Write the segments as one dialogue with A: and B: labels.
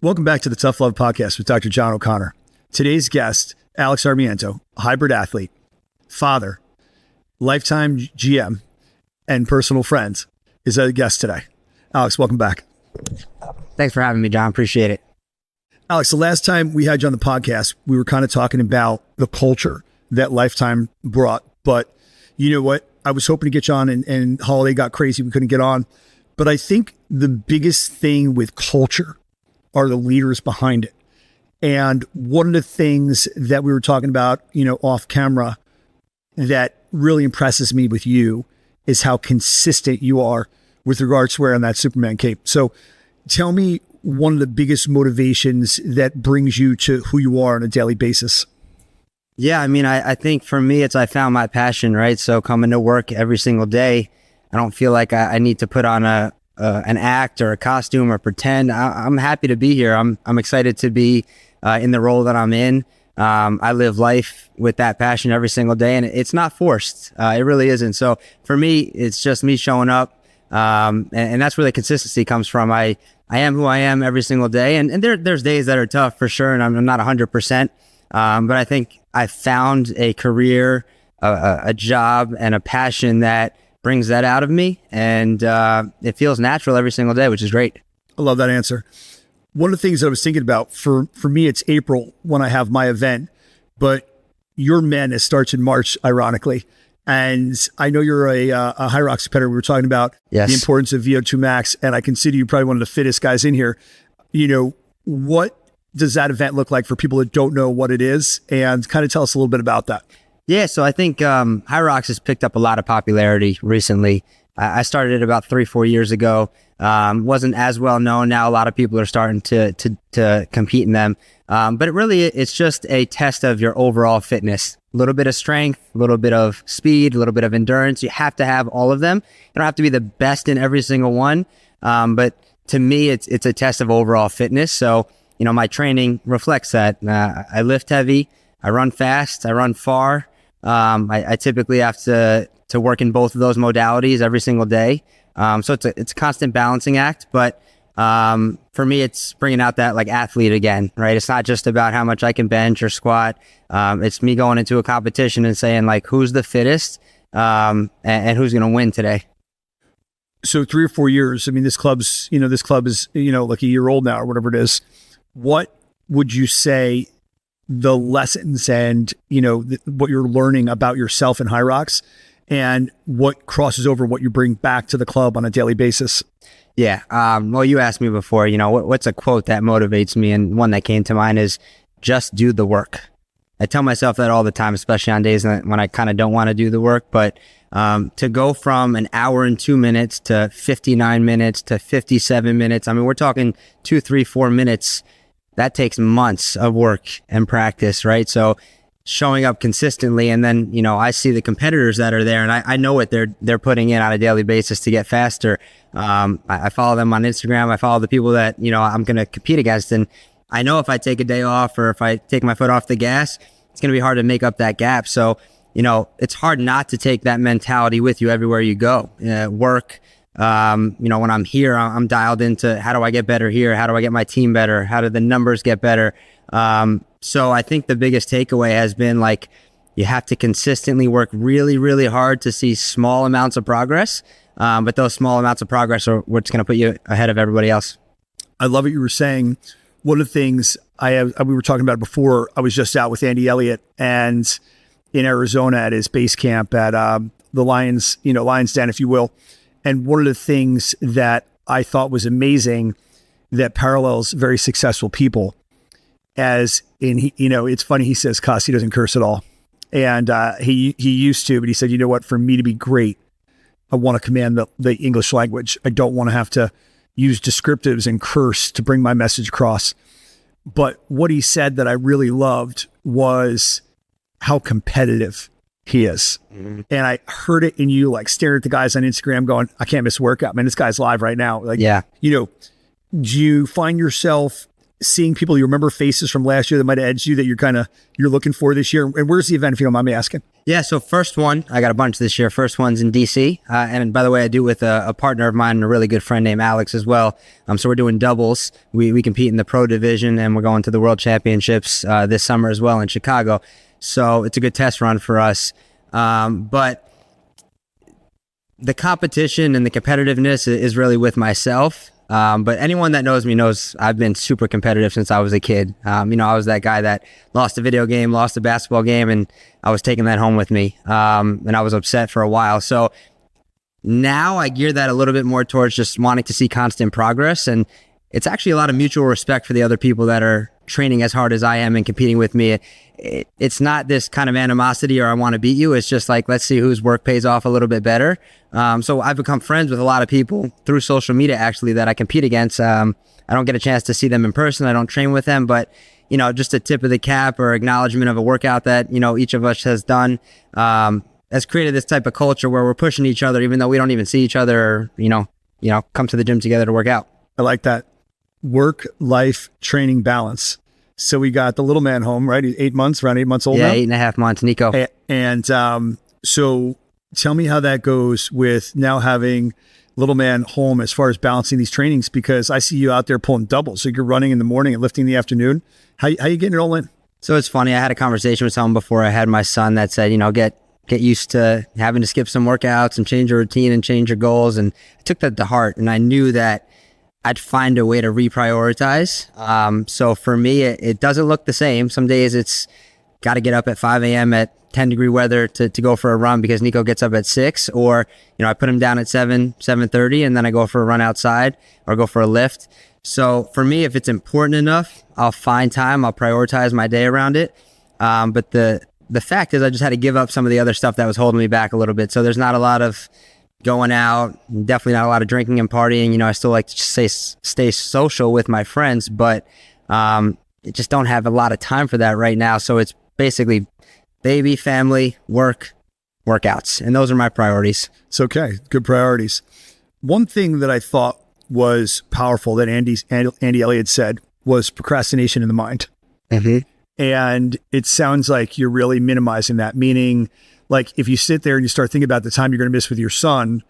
A: Welcome back to the Tough Love Podcast with Dr. John O'Connor. Today's guest, Alex Armiento, hybrid athlete, father, lifetime GM, and personal friend, is a guest today. Alex, welcome back.
B: Thanks for having me, John. Appreciate it.
A: Alex, the last time we had you on the podcast, we were kind of talking about the culture that Lifetime brought. But you know what? I was hoping to get you on, and holiday got crazy. We couldn't get on. But I think the biggest thing with culture are the leaders behind it. And one of the things that we were talking about, off camera that really impresses me with you is how consistent you are with regards to wearing that Superman cape. So tell me one of the biggest motivations that brings you to who you are on a daily basis.
B: Yeah, I think for me, I found my passion, right? So coming to work every single day, I don't feel like I need to put on an act or a costume or pretend. I'm happy to be here. I'm excited to be in the role that I'm in. I live life with that passion every single day, and it's not forced. It really isn't. So for me, it's just me showing up, and that's where the consistency comes from. I am who I am every single day, and there's days that are tough for sure, and I'm not 100%. But I think I found a career, a job, and a passion that brings that out of me, and it feels natural every single day, which is great.
A: I love that answer. One of the things that I was thinking about, for me, it's April when I have my event, but your men, starts in March, ironically. And I know you're a high rocks competitor. We were talking about the importance of VO2 max, and I consider you probably one of the fittest guys in here. What does that event look like for people that don't know what it is? And kind of tell us a little bit about that.
B: Yeah, so I think high rocks has picked up a lot of popularity recently. I started it about 3-4 years ago. Wasn't as well known. Now a lot of people are starting to compete in them. But it's just a test of your overall fitness. A little bit of strength, a little bit of speed, a little bit of endurance. You have to have all of them. You don't have to be the best in every single one. But to me, it's a test of overall fitness. So, my training reflects that. I lift heavy, I run fast, I run far. I typically have to work in both of those modalities every single day. So it's a constant balancing act, but for me, it's bringing out that athlete again, right? It's not just about how much I can bench or squat. It's me going into a competition and saying who's the fittest, and who's going to win today.
A: So 3 or 4 years, this club is, like a year old now or whatever it is. What would you say the lessons and, what you're learning about yourself in high rocks, and what crosses over what you bring back to the club on a daily basis?
B: Yeah. Well, you asked me before, what's a quote that motivates me? And one that came to mind is just do the work. I tell myself that all the time, especially on days when I kind of don't want to do the work. But to go from an hour and 2 minutes to 59 minutes to 57 minutes, we're talking 2, 3, 4 minutes. That takes months of work and practice, right? So showing up consistently, and then, I see the competitors that are there, and I know what they're putting in on a daily basis to get faster. I follow them on Instagram. I follow the people that, I'm going to compete against. And I know if I take a day off or if I take my foot off the gas, it's going to be hard to make up that gap. So, it's hard not to take that mentality with you everywhere you go. Work, when I'm here, I'm dialed into how do I get better here? How do I get my team better? How do the numbers get better? So I think the biggest takeaway has been you have to consistently work really, really hard to see small amounts of progress. But those small amounts of progress are what's going to put you ahead of everybody else. I
A: love what you were saying. One of the things we were talking about before, I was just out with Andy Elliott and in Arizona at his base camp at the Lions Den, if you will. And one of the things that I thought was amazing that parallels very successful people, as in, it's funny, he says cuss, he doesn't curse at all. And he used to, but he said, you know what, for me to be great, I want to command the English language. I don't want to have to use descriptives and curse to bring my message across. But what he said that I really loved was how competitive he is. Mm-hmm. And I heard it in you, staring at the guys on Instagram going, I can't miss a workout. Man, this guy's live right now. Do you find yourself seeing people you remember faces from last year that might have edged you that you're looking for this year? And where's the event, if you don't mind me asking?
B: Yeah, so first one, I got a bunch this year. First one's in DC. And by the way, I do with a partner of mine and a really good friend named Alex as well. So we're doing doubles. We compete in the pro division, and we're going to the world championships this summer as well in Chicago. So it's a good test run for us. But the competition and the competitiveness is really with myself. But anyone that knows me knows I've been super competitive since I was a kid. I was that guy that lost a video game, lost a basketball game, and I was taking that home with me. And I was upset for a while. So now I gear that a little bit more towards just wanting to see constant progress. And it's actually a lot of mutual respect for the other people that are training as hard as I am and competing with me. It's not this kind of animosity or I want to beat you. It's just like, let's see whose work pays off a little bit better. So I've become friends with a lot of people through social media, actually, that I compete against. I don't get a chance to see them in person. I don't train with them, but just a tip of the cap or acknowledgement of a workout that, each of us has done, has created this type of culture where we're pushing each other, even though we don't even see each other or, come to the gym together to work out.
A: I like that. Work-life training balance. So we got the little man home, right? He's around 8 months old now?
B: Yeah, 8.5 months, Nico.
A: And so tell me how that goes with now having little man home as far as balancing these trainings, because I see you out there pulling doubles. So you're running in the morning and lifting in the afternoon. How you getting it all in?
B: So it's funny. I had a conversation with someone before I had my son that said, get used to having to skip some workouts and change your routine and change your goals. And I took that to heart, and I knew that I'd find a way to reprioritize. So for me, it doesn't look the same. Some days it's got to get up at 5 a.m. at 10-degree weather to go for a run because Nico gets up at 6, or, I put him down at 7:30, and then I go for a run outside or go for a lift. So for me, if it's important enough, I'll find time. I'll prioritize my day around it. But the fact is I just had to give up some of the other stuff that was holding me back a little bit. So there's not a lot of going out, definitely not a lot of drinking and partying. I still like to stay social with my friends, but I just don't have a lot of time for that right now. So it's basically baby, family, work, workouts. And those are my priorities.
A: It's okay. Good priorities. One thing that I thought was powerful that Andy Elliott said was procrastination in the mind.
B: Mm-hmm.
A: And it sounds like you're really minimizing that, meaning like if you sit there and you start thinking about the time you're going to miss with your son,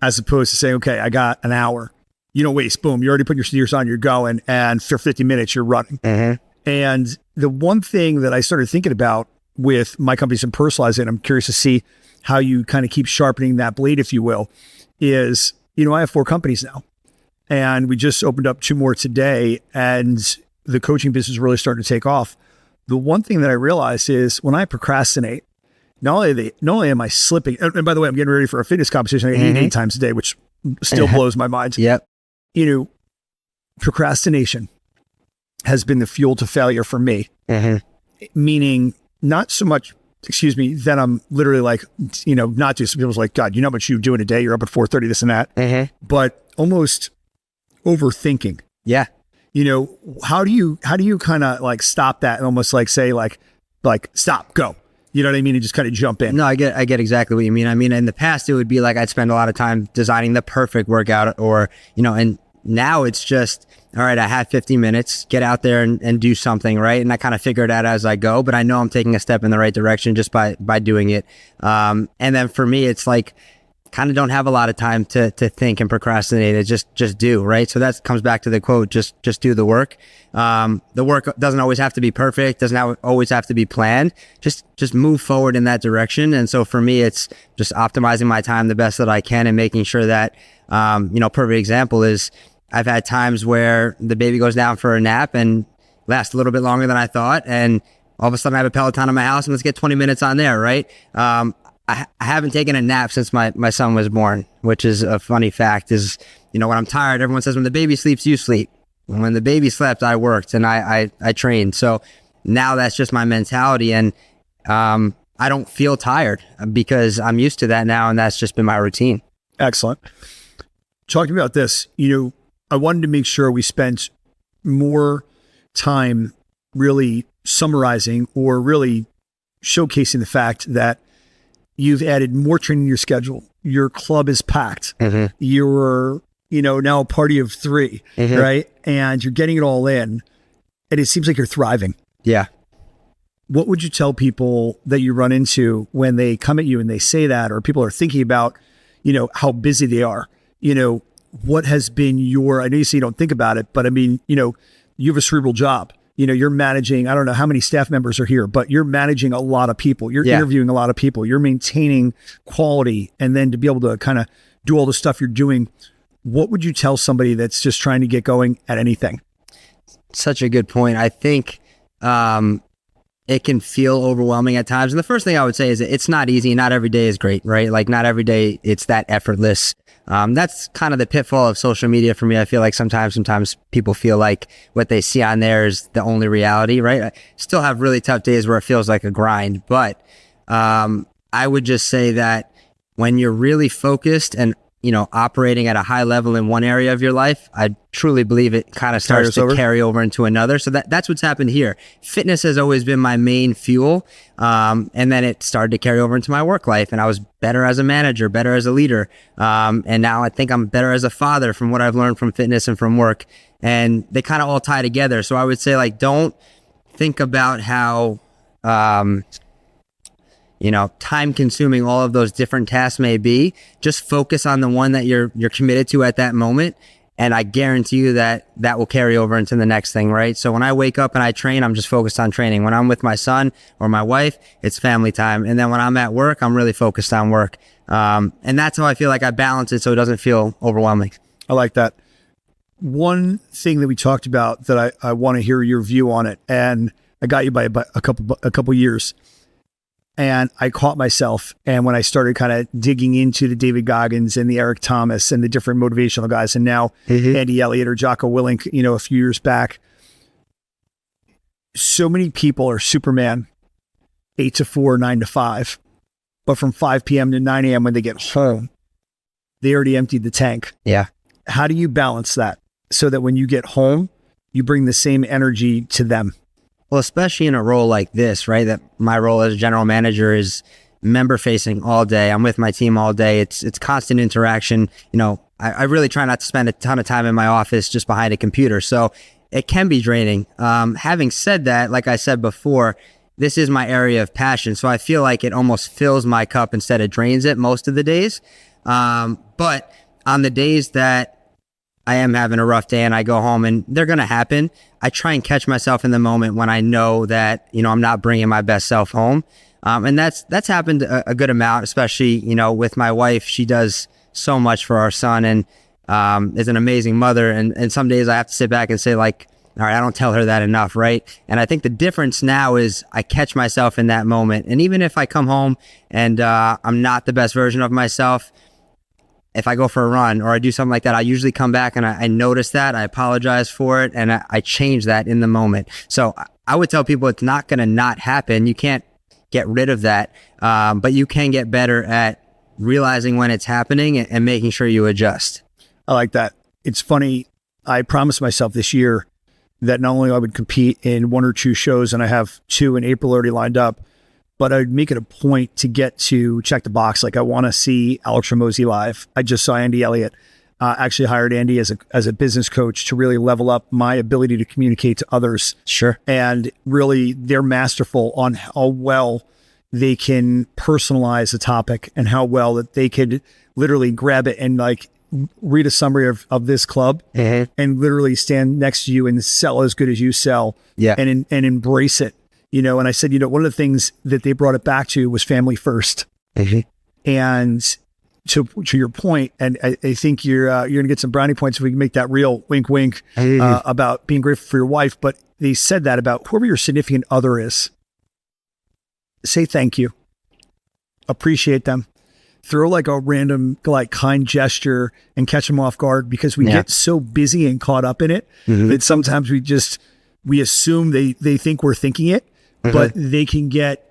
A: as opposed to saying, okay, I got an hour, you don't waste, boom, you already put your sneakers on, you're going, and for 50 minutes you're running.
B: Mm-hmm.
A: And the one thing that I started thinking about with my companies and Personalize It, I'm curious to see how you kind of keep sharpening that blade, if you will, is, I have 4 companies now, and we just opened up 2 more today, and the coaching business is really starting to take off. The one thing that I realized is when I procrastinate, not only am I slipping, and by the way, I'm getting ready for a fitness competition. I eat 8 times a day, which still blows my mind.
B: Yep.
A: Procrastination has been the fuel to failure for me.
B: Mm-hmm.
A: Meaning not so much, that I'm literally like, not just people's like, God, you know how much you do in a day? You're up at 4:30, this and that.
B: Mm-hmm.
A: But almost overthinking.
B: Yeah.
A: How do you kind of like stop that and almost like say like stop, go. You know what I mean? And just kind of jump in.
B: No, I get exactly what you mean. I mean, in the past, it would be like I'd spend a lot of time designing the perfect workout or, and now it's just, all right, I have 50 minutes, get out there and do something, right? And I kind of figure it out as I go, but I know I'm taking a step in the right direction just by doing it. And then for me, it's like, kind of don't have a lot of time to think and procrastinate. It just do, right? So that comes back to the quote, just do the work. The work doesn't always have to be perfect, doesn't always have to be planned. Just move forward in that direction. And so for me, it's just optimizing my time the best that I can and making sure that, perfect example is I've had times where the baby goes down for a nap and lasts a little bit longer than I thought. And all of a sudden I have a Peloton in my house and let's get 20 minutes on there, right? I haven't taken a nap since my son was born, which is a funny fact is, when I'm tired, everyone says when the baby sleeps, you sleep. When the baby slept, I worked and I trained. So now that's just my mentality. And I don't feel tired because I'm used to that now. And that's just been my routine.
A: Excellent. Talking about this, I wanted to make sure we spent more time really summarizing or really showcasing the fact that you've added more training to your schedule. Your club is packed.
B: Mm-hmm.
A: You're, now a party of 3,
B: mm-hmm.
A: right? And you're getting it all in. and it seems like you're thriving.
B: Yeah.
A: What would you tell people that you run into when they come at you and they say that, or people are thinking about, how busy they are? What has been I know you say you don't think about it, but I mean, you have a cerebral job. You're managing, I don't know how many staff members are here, but you're managing a lot of people. You're interviewing a lot of people. You're maintaining quality. And then to be able to kind of do all the stuff you're doing, what would you tell somebody that's just trying to get going at anything?
B: Such a good point. I think it can feel overwhelming at times. And the first thing I would say is that it's not easy. Not every day is great, right? Like not every day it's that effortless. That's kind of the pitfall of social media for me. I feel like sometimes people feel like what they see on there is the only reality, right? I still have really tough days where it feels like a grind, but I would just say that when you're really focused and operating at a high level in one area of your life, I truly believe it kind of starts to carry over into another. So that's what's happened here. Fitness has always been my main fuel. And then it started to carry over into my work life, and I was better as a manager, better as a leader. And now I think I'm better as a father from what I've learned from fitness and from work. And they kind of all tie together. So I would say, like, don't think about how, time consuming all of those different tasks may be. Just focus on the one that you're committed to at that moment. And I guarantee you that will carry over into the next thing, right? So when I wake up and I train, I'm just focused on training. When I'm with my son or my wife, it's family time. And then when I'm at work, I'm really focused on work. And that's how I feel like I balance it so it doesn't feel overwhelming.
A: I like that. One thing that we talked about that I want to hear your view on it, and I got you by a couple years. And I caught myself, and when I started kind of digging into the David Goggins and the Eric Thomas and the different motivational guys, and now Andy Elliott or Jocko Willink, a few years back, so many people are Superman, 8 to 4, 9 to 5, but from 5 p.m. to 9 a.m. when they get home, they already emptied the tank.
B: Yeah.
A: How do you balance that so that when you get home, you bring the same energy to them?
B: Well, especially in a role like this, right? That my role as a general manager is member facing all day. I'm with my team all day. It's constant interaction. I really try not to spend a ton of time in my office just behind a computer. So it can be draining. Having said that, like I said before, this is my area of passion. So I feel like it almost fills my cup instead of drains it most of the days. But on the days that I am having a rough day and I go home, and they're going to happen, I try and catch myself in the moment when I know that, I'm not bringing my best self home. And that's happened a good amount, especially, with my wife. She does so much for our son and is an amazing mother. And some days I have to sit back and say, like, all right, I don't tell her that enough, right? And I think the difference now is I catch myself in that moment. And even if I come home and I'm not the best version of myself, if I go for a run or I do something like that, I usually come back and I notice that, I apologize for it, and I change that in the moment. So I would tell people it's not going to not happen. You can't get rid of that, but you can get better at realizing when it's happening and making sure you adjust.
A: I like that. It's funny. I promised myself this year that not only I would compete in 1 or 2 shows, and I have 2 in April already lined up, but I'd make it a point to get to check the box. Like, I want to see Alex Atmiento live. I just saw Andy Elliott. Actually hired Andy as a business coach to really level up my ability to communicate to others.
B: Sure.
A: And really, they're masterful on how well they can personalize a topic and how well that they could literally grab it and like read a summary of this club and literally stand next to you and sell as good as you sell.
B: Yeah.
A: And embrace it. And I said, one of the things that they brought it back to was family first. And to your point, and I think you're going to get some brownie points if we can make that real wink, wink, about being grateful for your wife. But they said that about whoever your significant other is. Say thank you. Appreciate them. Throw like a random, like, kind gesture and catch them off guard, because we get so busy and caught up in it that sometimes we assume they think we're thinking it. But they can get,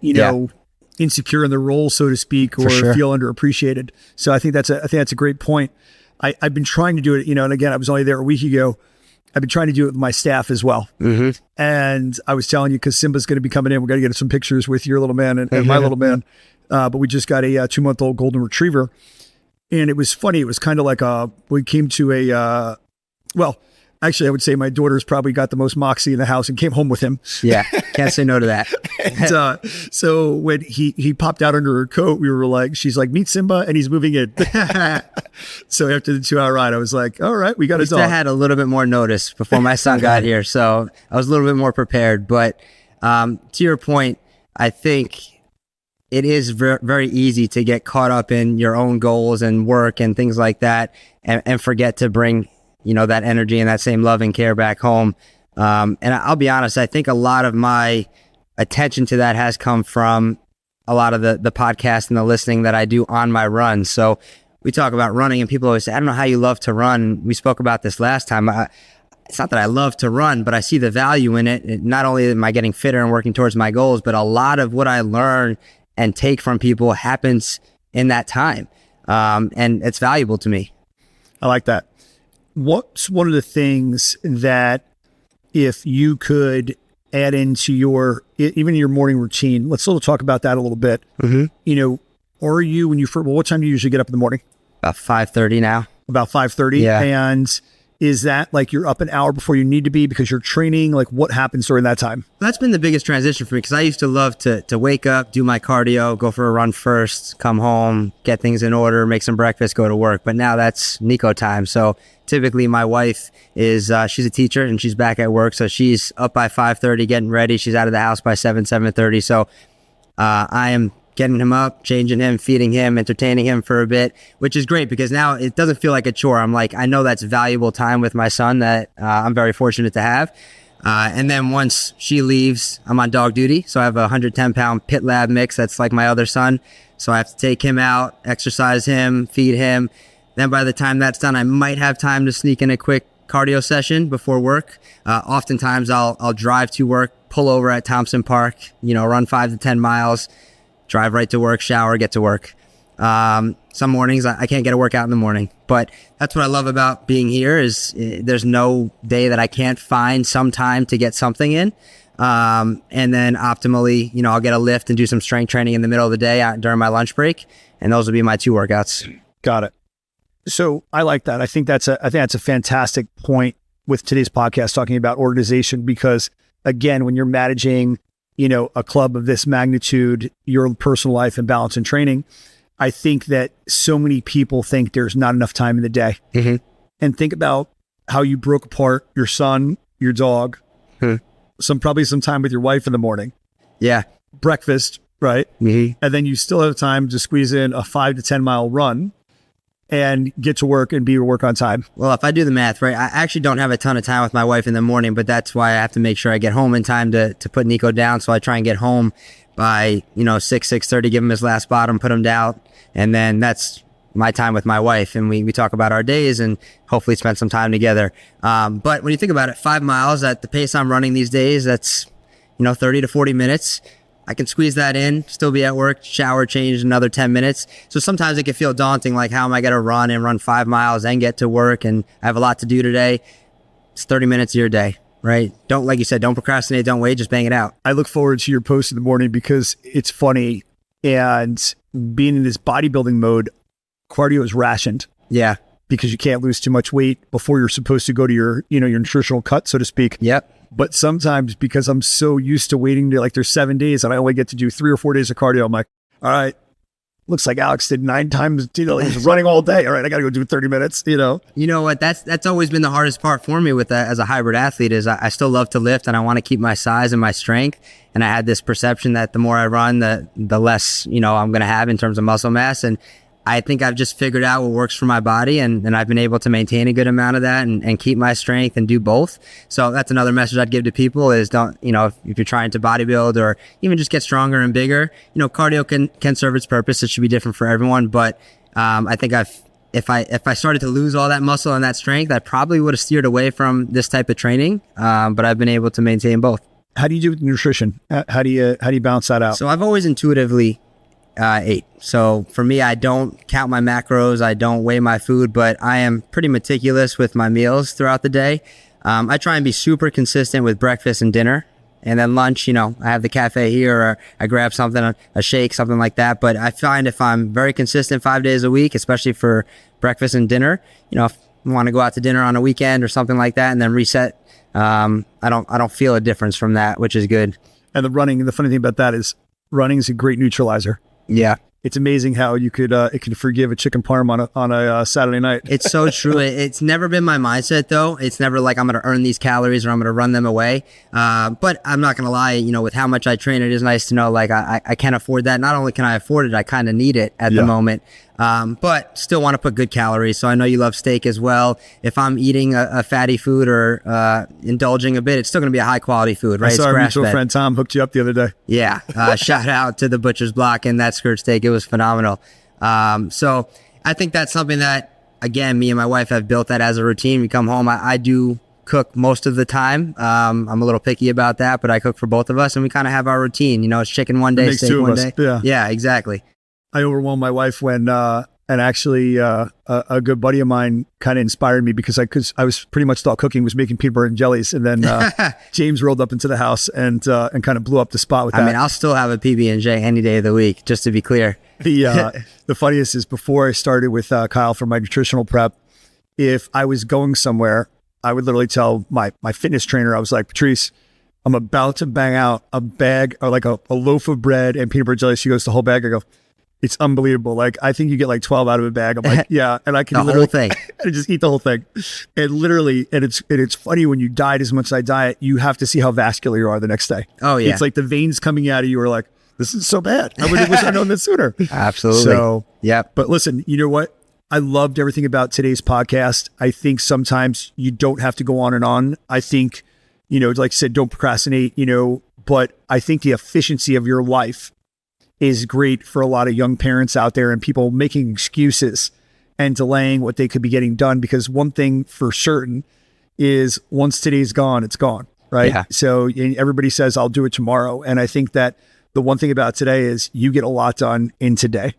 A: insecure in their role, so to speak, or feel underappreciated. So I think that's a great point. I've been trying to do it, and again, I was only there a week ago. I've been trying to do it with my staff as well. And I was telling you, because Simba's going to be coming in, we're going to get some pictures with your little man and my little man. But we just got a 2-month-old golden retriever. And it was funny. It was kind of like we came to Actually, I would say my daughter's probably got the most moxie in the house and came home with him.
B: Yeah, can't say no to that.
A: And, so when he popped out under her coat, we were like, she's like, meet Simba, and he's moving in. So after the 2-hour ride, I was like, all right, we got a dog.
B: I had a little bit more notice before my son got here, so I was a little bit more prepared. But to your point, I think it is very easy to get caught up in your own goals and work and things like that, and forget to bring, that energy and that same love and care back home. And I'll be honest, I think a lot of my attention to that has come from a lot of the podcast and the listening that I do on my run. So we talk about running and people always say, I don't know how you love to run. We spoke about this last time. It's not that I love to run, but I see the value in it. Not only am I getting fitter and working towards my goals, but a lot of what I learn and take from people happens in that time. And it's valuable to me.
A: I like that. What's one of the things that if you could add into even your morning routine, let's sort of talk about that a little bit. Mm-hmm. Are you, what time do you usually get up in the morning?
B: About 5:30 now. About
A: 5:30.
B: Yeah.
A: And is that like you're up an hour before you need to be because you're training? Like what happens during that time?
B: That's been the biggest transition for me because I used to love to wake up, do my cardio, go for a run first, come home, get things in order, make some breakfast, go to work. But now that's Nico time. So typically my wife is, she's a teacher and she's back at work. So she's up by 5:30 getting ready. She's out of the house by 7:30. So I am getting him up, changing him, feeding him, entertaining him for a bit, which is great because now it doesn't feel like a chore. I'm like, I know that's valuable time with my son that I'm very fortunate to have. And then once she leaves, I'm on dog duty. So I have a 110-pound pit lab mix. That's like my other son. So I have to take him out, exercise him, feed him. Then by the time that's done, I might have time to sneak in a quick cardio session before work. Oftentimes I'll drive to work, pull over at Thompson Park, run 5 to 10 miles, drive right to work, shower, get to work. Some mornings I can't get a workout in the morning, but that's what I love about being here is there's no day that I can't find some time to get something in. And then optimally, I'll get a lift and do some strength training in the middle of the day during my lunch break. And those will be my 2 workouts.
A: Got it. So I like that. I think that's a fantastic point with today's podcast talking about organization, because again, when you're managing a club of this magnitude, your personal life and balance and training, I think that so many people think there's not enough time in the day. Mm-hmm. And think about how you broke apart your son, your dog, probably some time with your wife in the morning.
B: Yeah.
A: Breakfast, right? Mm-hmm. And then you still have time to squeeze in a 5 to 10 mile run and get to work and be to work on time.
B: Well, if I do the math, right, I actually don't have a ton of time with my wife in the morning, but that's why I have to make sure I get home in time to put Nico down. So I try and get home by, 6:30, give him his last bottom, put him down. And then that's my time with my wife. And we talk about our days and hopefully spend some time together. But when you think about it, 5 miles at the pace I'm running these days, that's, 30 to 40 minutes. I can squeeze that in, still be at work, shower, change another 10 minutes. So sometimes it can feel daunting, like how am I going to run 5 miles and get to work and I have a lot to do today. It's 30 minutes of your day, right? Like you said, don't procrastinate, don't wait, just bang it out.
A: I look forward to your post in the morning because it's funny, and being in this bodybuilding mode, cardio is rationed.
B: Yeah.
A: Because you can't lose too much weight before you're supposed to go to your, your nutritional cut, so to speak.
B: Yep.
A: But sometimes because I'm so used to waiting to there's 7 days and I only get to do 3 or 4 days of cardio, I'm like, all right, looks like Alex did 9 times, he's running all day. All right, I got to go do 30 minutes,
B: You know what? That's always been the hardest part for me with as a hybrid athlete is I still love to lift and I want to keep my size and my strength. And I had this perception that the more I run, the less, I'm going to have in terms of muscle mass. And I think I've just figured out what works for my body, and I've been able to maintain a good amount of that and keep my strength and do both. So that's another message I'd give to people is don't, if you're trying to bodybuild or even just get stronger and bigger, cardio can serve its purpose. It should be different for everyone. But I think if I started to lose all that muscle and that strength, I probably would have steered away from this type of training. But I've been able to maintain both.
A: How do you do with nutrition? How do you balance that out?
B: So I've always intuitively ate. So for me, I don't count my macros. I don't weigh my food, but I am pretty meticulous with my meals throughout the day. I try and be super consistent with breakfast and dinner. And then lunch, I have the cafe here or I grab something, a shake, something like that. But I find if I'm very consistent 5 days a week, especially for breakfast and dinner, want to go out to dinner on a weekend or something like that, and then reset. I don't feel a difference from that, which is good.
A: And the funny thing about that is running is a great neutralizer.
B: Yeah.
A: It's amazing how you could it can forgive a chicken parm on a Saturday night.
B: It's so true. It's never been my mindset though. It's never like I'm going to earn these calories or I'm going to run them away. But I'm not going to lie, with how much I train, it is nice to know like I can afford that. Not only can I afford it, I kind of need it at the moment. But still want to put good calories. So I know you love steak as well. If I'm eating a fatty food or indulging a bit, it's still going to be a high quality food, right?
A: I saw our mutual friend Tom hooked you up the other day.
B: Yeah. Shout out to the Butcher's Block and that skirt steak. It was phenomenal. So I think that's something that, again, me and my wife have built that as a routine. We come home, I do cook most of the time. I'm a little picky about that, but I cook for both of us and we kind of have our routine. It's chicken one day, steak one day. Yeah, exactly.
A: I overwhelmed my wife when, and actually a good buddy of mine kind of inspired me because I was pretty much thought cooking was making peanut butter and jellies. And then James rolled up into the house and kind of blew up the spot with that.
B: I mean, I'll still have a PB&J any day of the week, just to be clear.
A: The funniest is before I started with Kyle for my nutritional prep, if I was going somewhere, I would literally tell my fitness trainer, I was like, Patrice, I'm about to bang out a bag or like a loaf of bread and peanut butter jelly. She goes, the whole bag. I go, it's unbelievable. Like, I think you get like 12 out of a bag. I'm like, yeah. And I can
B: the whole thing.
A: I just eat the whole thing. And literally, and it's funny when you diet as much as I diet, you have to see how vascular you are the next day.
B: Oh yeah.
A: It's like the veins coming out of you are like, this is so bad. I wish I'd known this sooner.
B: Absolutely.
A: So,
B: yeah.
A: But listen, you know what? I loved everything about today's podcast. I think sometimes you don't have to go on and on. I think, like I said, don't procrastinate, but I think the efficiency of your life is great for a lot of young parents out there and people making excuses and delaying what they could be getting done. Because one thing for certain is once today's gone, it's gone, right?
B: Yeah.
A: So everybody says, I'll do it tomorrow. And I think that the one thing about today is you get a lot done in today.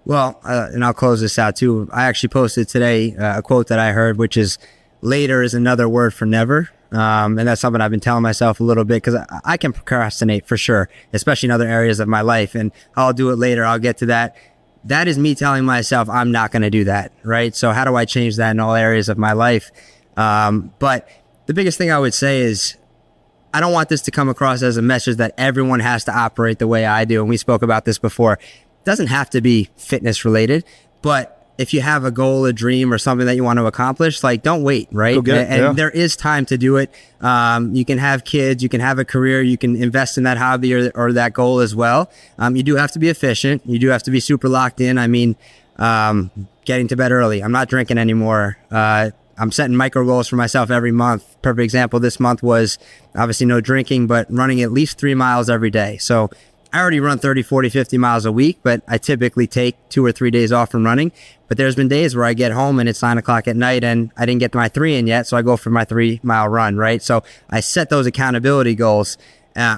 B: Well, and I'll close this out too. I actually posted today a quote that I heard, which is later is another word for never. And that's something I've been telling myself a little bit because I can procrastinate for sure, especially in other areas of my life. And I'll do it later. I'll get to that. That is me telling myself I'm not going to do that. Right. So how do I change that in all areas of my life? But the biggest thing I would say is I don't want this to come across as a message that everyone has to operate the way I do. And we spoke about this before. It doesn't have to be fitness related, but if you have a goal, a dream, or something that you want to accomplish, like don't wait, right? There is time to do it. You can have kids, you can have a career, you can invest in that hobby or that goal as well. You do have to be efficient. You do have to be super locked in. I mean, getting to bed early. I'm not drinking anymore. I'm setting micro goals for myself every month. Perfect example this month was obviously no drinking, but running at least 3 miles every day. So I already run 30, 40, 50 miles a week, but I typically take 2 or 3 days off from running. But there's been days where I get home and it's 9 o'clock at night and I didn't get my 3 in yet. So I go for my 3 mile run, right? So I set those accountability goals.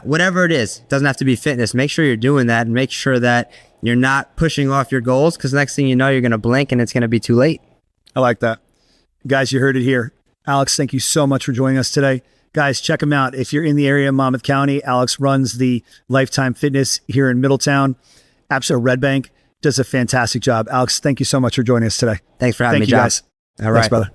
B: Whatever it is, it doesn't have to be fitness. Make sure you're doing that and make sure that you're not pushing off your goals because next thing you know, you're going to blink and it's going to be too late.
A: I like that. Guys, you heard it here. Alex, thank you so much for joining us today. Guys, check him out. If you're in the area of Monmouth County, Alex runs the Lifetime Fitness here in Middletown. Absolute Red Bank does a fantastic job. Alex, thank you so much for joining us today.
B: Thanks for having me,
A: Thank you,
B: John.
A: guys.
B: All right.
A: Thanks, brother.